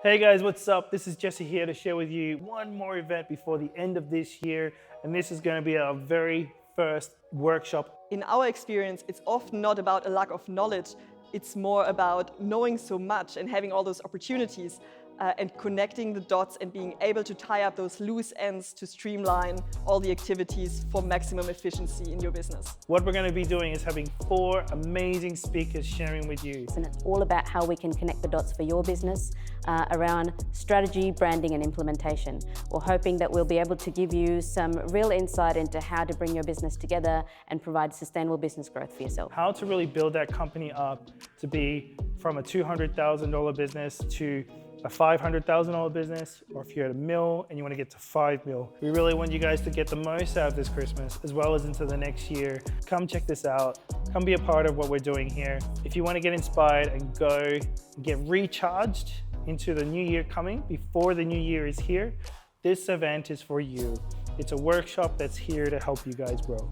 Hey guys, what's up? This is Jesse here to share with you one more event before the end of this year. And this is going to be our very first workshop. In our experience, it's often not about a lack of knowledge. It's more about knowing so much and having all those opportunities and connecting the dots and being able to tie up those loose ends to streamline all the activities for maximum efficiency in your business. What we're going to be doing is having 4 amazing speakers sharing with you. And it's all about how we can connect the dots for your business around strategy, branding and implementation. We're hoping that we'll be able to give you some real insight into how to bring your business together and provide sustainable business growth for yourself. How to really build that company up to be from a $200,000 business to a $500,000 business, or if you're at $1 million and you want to get to $5 million. We really want you guys to get the most out of this Christmas as well as into the next year. Come check this out. Come be a part of what we're doing here. If you want to get inspired and go and get recharged into the new year coming before the new year is here, this event is for you. It's a workshop that's here to help you guys grow.